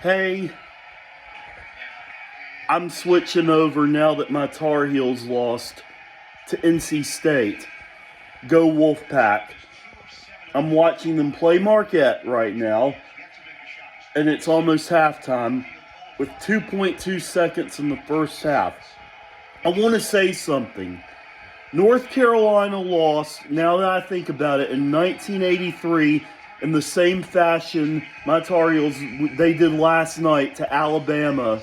Hey, I'm switching over now that my Tar Heels lost to NC State. Go Wolfpack. I'm watching them play Marquette right now, and it's almost halftime with 2.2 seconds in the first half. I want to say something. North Carolina lost, now that I think about it, in 1983 in the same fashion my Tar Heels, they did last night to Alabama,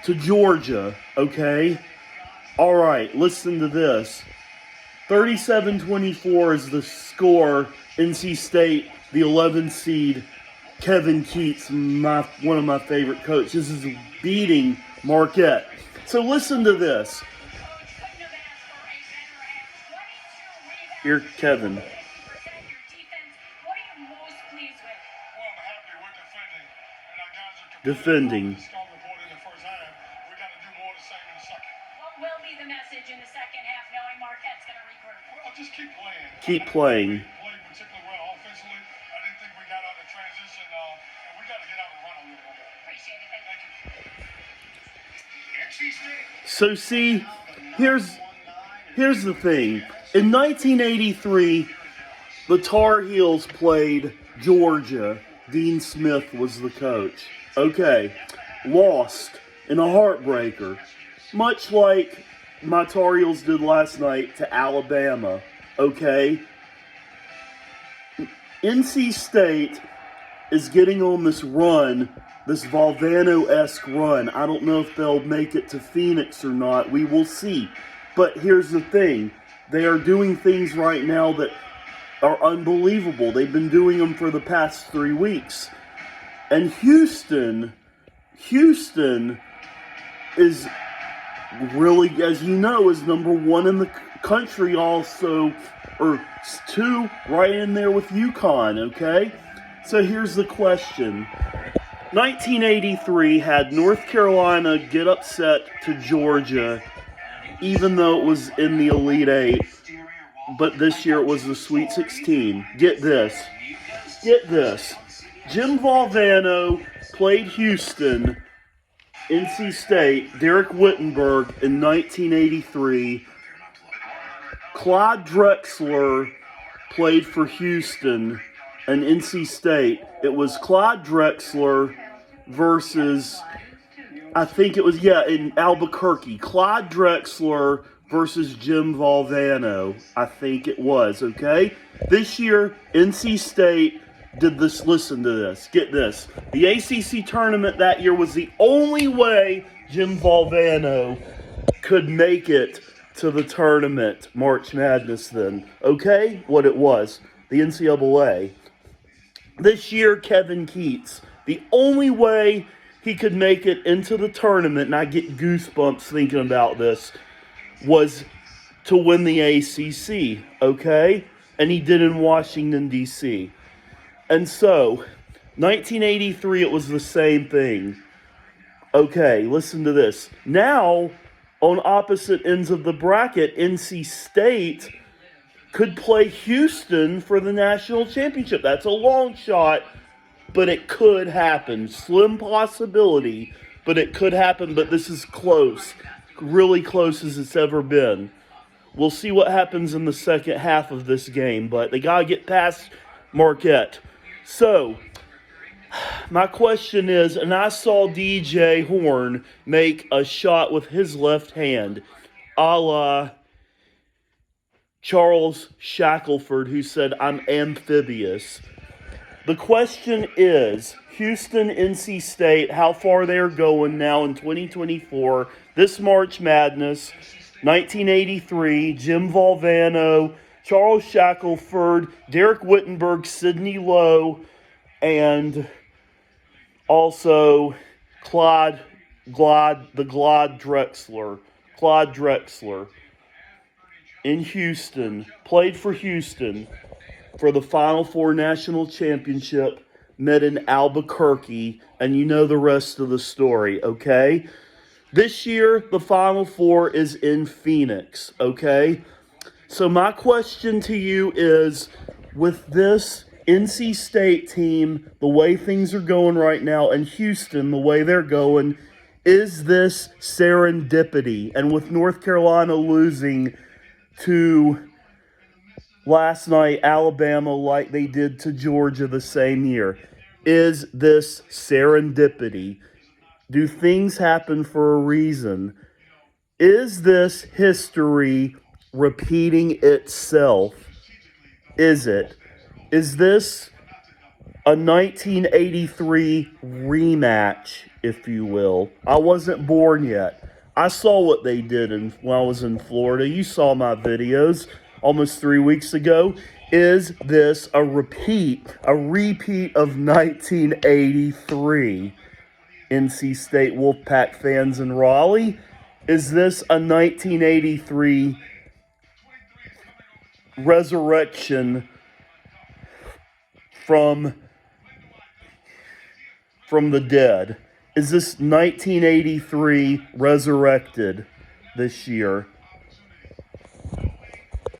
to Georgia, okay? All right, listen to this. 37-24 is the score. NC State, the 11 seed, Kevin Keatts, one of my favorite coaches, is beating Marquette. So listen to this. Here, Kevin. Defending. What will be the message in the second half, knowing Marquette's going to regroup? Well, just keep playing. Keep playing. We played particularly well offensively. I didn't think we got out of transition, and we got to get out and run a little bit. Appreciate it. Thank you. So see, here's the thing. In 1983, the Tar Heels played Georgia. Dean Smith was the coach. Okay, lost in a heartbreaker, much like my Tar Heels did last night to Alabama. Okay, NC State is getting on this run, this Valvano-esque run. I don't know if they'll make it to Phoenix or not. We will see. But here's the thing. They are doing things right now that are unbelievable. They've been doing them for the past 3 weeks. And Houston is really, as you know, is number 1 in the country also, or 2 right in there with UConn, okay? So here's the question. 1983 had North Carolina get upset to Georgia, even though it was in the Elite Eight. But this year it was the Sweet 16. Get this. Jim Valvano played Houston, NC State, Derek Wittenberg in 1983. Clyde Drexler played for Houston and NC State. It was Clyde Drexler versus, I think it was, in Albuquerque. Clyde Drexler versus Jim Valvano, I think it was, okay? This year, NC State did this. Listen to this. Get this. The ACC tournament that year was the only way Jim Valvano could make it to the tournament, March Madness then. Okay? What it was. The NCAA. This year, Kevin Keatts, the only way he could make it into the tournament, and I get goosebumps thinking about this, was to win the ACC, okay? And he did in Washington, D.C. And so, 1983, it was the same thing. Okay, listen to this. Now, on opposite ends of the bracket, NC State could play Houston for the national championship. That's a long shot, but it could happen. Slim possibility, but it could happen. But this is close. Really close as it's ever been. We'll see what happens in the second half of this game, but they got to get past Marquette. So, my question is, and I saw DJ Horn make a shot with his left hand, a la Charles Shackelford, who said, I'm amphibious. The question is, Houston, NC State, how far they are going now in 2024, this March Madness, 1983, Jim Valvano, Charles Shackelford, Derek Wittenberg, Sidney Lowe, and also Claude Drexler in Houston, played for Houston for the Final Four National Championship, met in Albuquerque, and you know the rest of the story, okay? This year, the Final Four is in Phoenix, okay? So my question to you is, with this NC State team, the way things are going right now, and Houston, the way they're going, is this serendipity? And with North Carolina losing to last night, Alabama, like they did to Georgia the same year, is this serendipity? Do things happen for a reason? Is this history repeating itself? Is it? Is this a 1983 rematch, if you will? I wasn't born yet. I saw what they did when I was in Florida. You saw my videos almost 3 weeks ago. Is this a repeat of 1983? NC State Wolfpack fans in Raleigh, is this a 1983 resurrection from the dead? Is this 1983 resurrected this year?